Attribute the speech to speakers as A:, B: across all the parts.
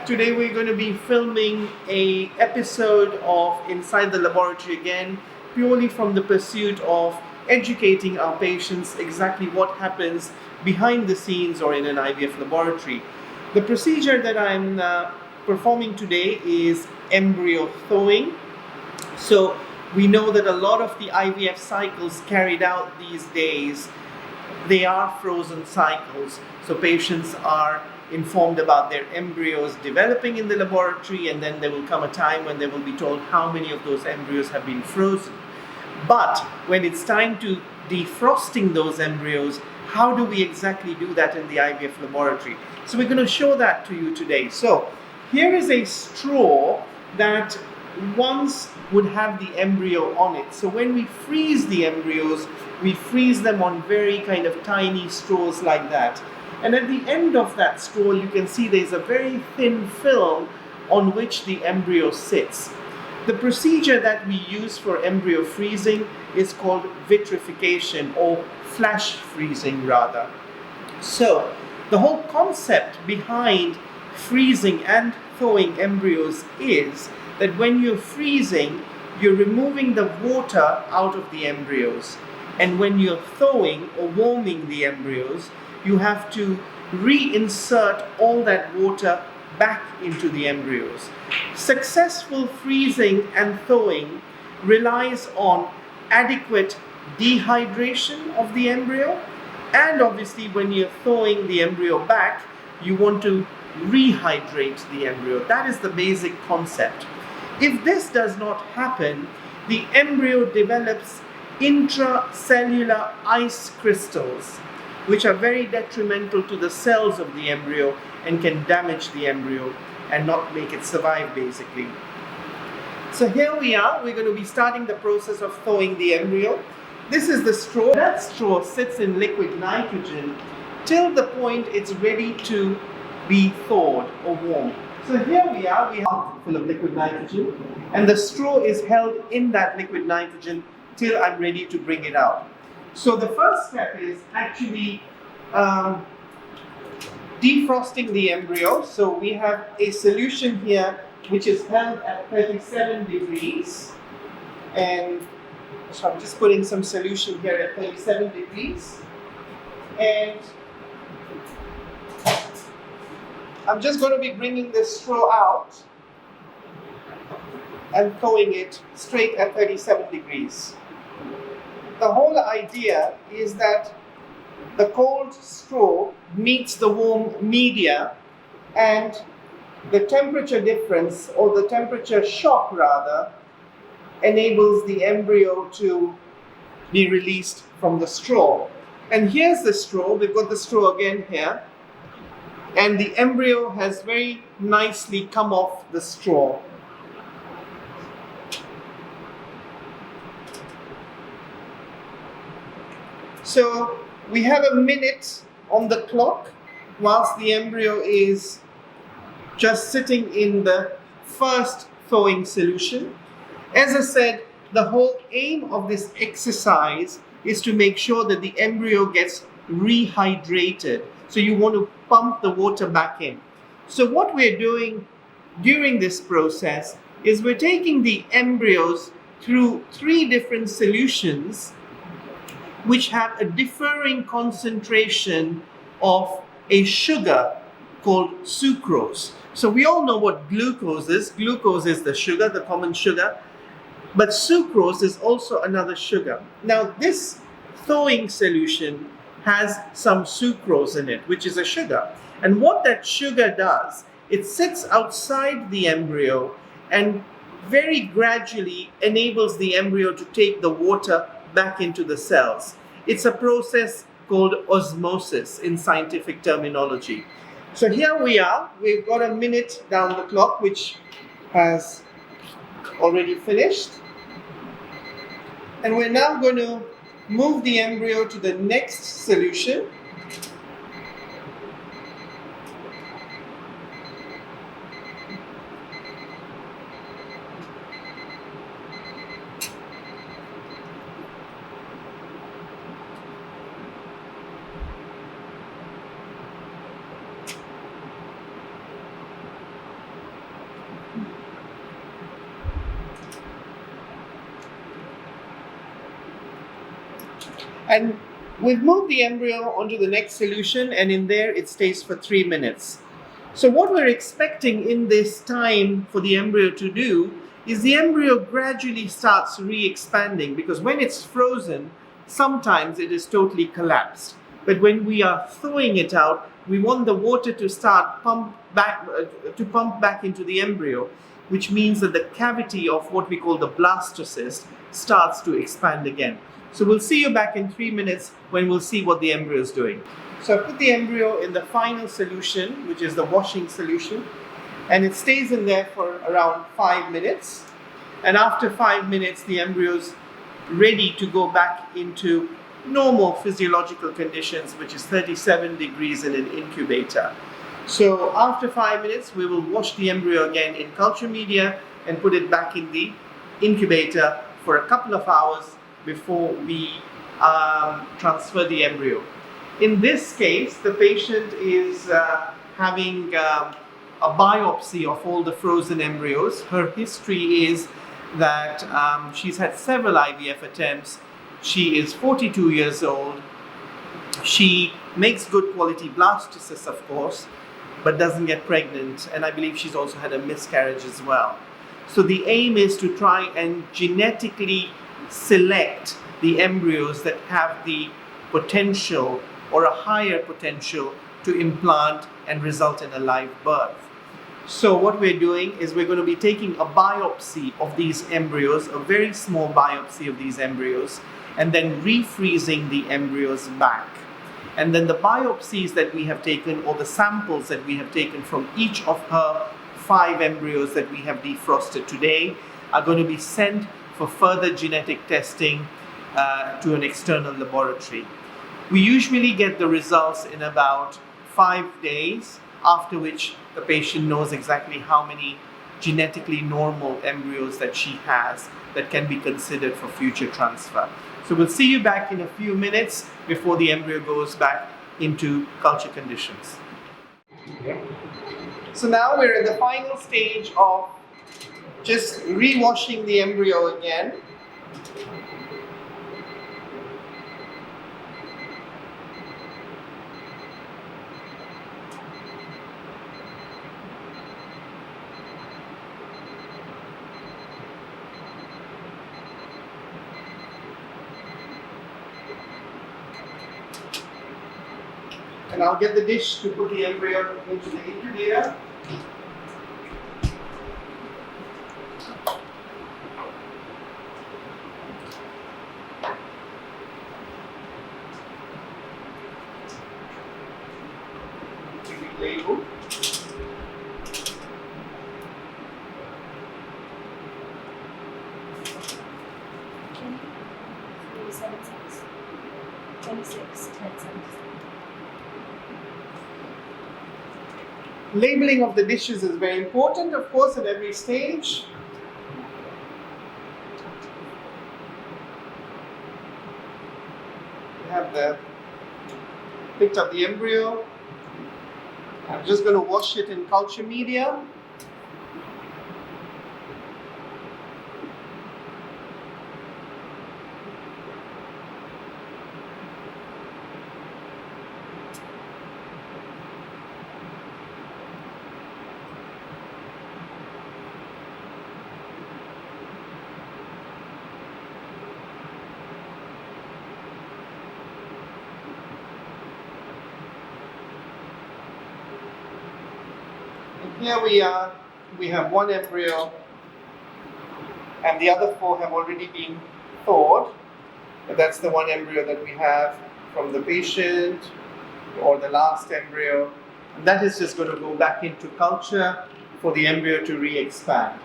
A: Today we're going to be filming a episode of Inside the Laboratory again, purely from the pursuit of educating our patients exactly what happens behind the scenes or in an IVF laboratory. The procedure that I'm performing today is embryo thawing. So we know that a lot of the IVF cycles carried out these days, they are frozen cycles. So patients are informed about their embryos developing in the laboratory, and then there will come a time when they will be told how many of those embryos have been frozen. But when it's time to defrosting those embryos, how do we exactly do that in the IVF laboratory? So we're going to show that to you today. So here is a straw that once would have the embryo on it. So when we freeze the embryos, we freeze them on very kind of tiny straws like that. And at the end of that straw, you can see there's a very thin film on which the embryo sits. The procedure that we use for embryo freezing is called vitrification, or flash freezing rather. So the whole concept behind freezing and thawing embryos is that when you're freezing, you're removing the water out of the embryos. And when you're thawing or warming the embryos, you have to reinsert all that water back into the embryos. Successful freezing and thawing relies on adequate dehydration of the embryo, and obviously when you're thawing the embryo back, you want to rehydrate the embryo. That is the basic concept. If this does not happen, the embryo develops intracellular ice crystals, which are very detrimental to the cells of the embryo and can damage the embryo and not make it survive, basically. So here we are. We're going to be starting the process of thawing the embryo. This is the straw. That straw sits in liquid nitrogen till the point it's ready to be thawed or warmed. So here we are full of liquid nitrogen, and the straw is held in that liquid nitrogen till I'm ready to bring it out. So the first step is actually defrosting the embryo. So we have a solution here which is held at 37 degrees, and so I'm just putting some solution here at 37 degrees, and I'm just going to be bringing this straw out and thawing it straight at 37 degrees. The whole idea is that the cold straw meets the warm media, and the temperature difference, or the temperature shock rather, enables the embryo to be released from the straw. And here's the straw. We've got the straw again here, and the embryo has very nicely come off the straw. So we have a minute on the clock whilst the embryo is just sitting in the first thawing solution. As I said, the whole aim of this exercise is to make sure that the embryo gets rehydrated. So you want to pump the water back in. So what we're doing during this process is we're taking the embryos through 3 different solutions which have a differing concentration of a sugar called sucrose. So we all know what glucose is. Glucose is the sugar, the common sugar. But sucrose is also another sugar. Now this thawing solution has some sucrose in it, which is a sugar. And what that sugar does, it sits outside the embryo and very gradually enables the embryo to take the water back into the cells. It's a process called osmosis in scientific terminology. So here we are. We've got a minute down the clock, which has already finished. And we're now going to move the embryo to the next solution. And we've moved the embryo onto the next solution, and in there it stays for 3 minutes. So what we're expecting in this time for the embryo to do is the embryo gradually starts re-expanding, because when it's frozen, sometimes it is totally collapsed. But when we are thawing it out, we want the water to start pump back into the embryo, which means that the cavity of what we call the blastocyst starts to expand again. So we'll see you back in 3 minutes when we'll see what the embryo is doing. So I put the embryo in the final solution, which is the washing solution, and it stays in there for around 5 minutes. And after 5 minutes, the embryo is ready to go back into normal physiological conditions, which is 37 degrees in an incubator. So after 5 minutes, we will wash the embryo again in culture media and put it back in the incubator for a couple of hours before we transfer the embryo. In this case, the patient is having a biopsy of all the frozen embryos. Her history is that she's had several IVF attempts. She is 42 years old. She makes good quality blastocysts, of course, but doesn't get pregnant. And I believe she's also had a miscarriage as well. So the aim is to try and genetically select the embryos that have the potential or a higher potential to implant and result in a live birth. So what we're doing is we're going to be taking a biopsy of these embryos, a very small biopsy of these embryos, and then refreezing the embryos back. And then the biopsies that we have taken, or the samples that we have taken from each of her 5 embryos that we have defrosted today, are going to be sent for further genetic testing to an external laboratory. We usually get the results in about 5 days, after which the patient knows exactly how many genetically normal embryos that she has that can be considered for future transfer. So we'll see you back in a few minutes before the embryo goes back into culture conditions. So now we're at the final stage of just re-washing the embryo again. And I'll get the dish to put the embryo into the incubator. Label. Labeling of the dishes is very important, of course, at every stage. We have picked up the embryo. I'm just going to wash it in culture media. Here we are, we have 1 embryo and the other 4 have already been thawed. But that's the 1 embryo that we have from the patient, or the last embryo. And that is just going to go back into culture for the embryo to re-expand.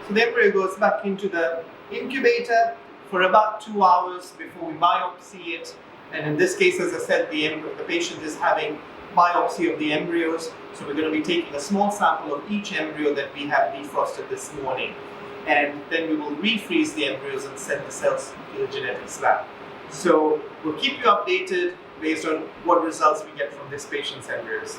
A: So the embryo goes back into the incubator for about 2 hours before we biopsy it And in this case, as I said, the patient is having biopsy of the embryos. So we're going to be taking a small sample of each embryo that we have defrosted this morning. And then we will refreeze the embryos and send the cells to the genetics lab. So we'll keep you updated based on what results we get from this patient's embryos.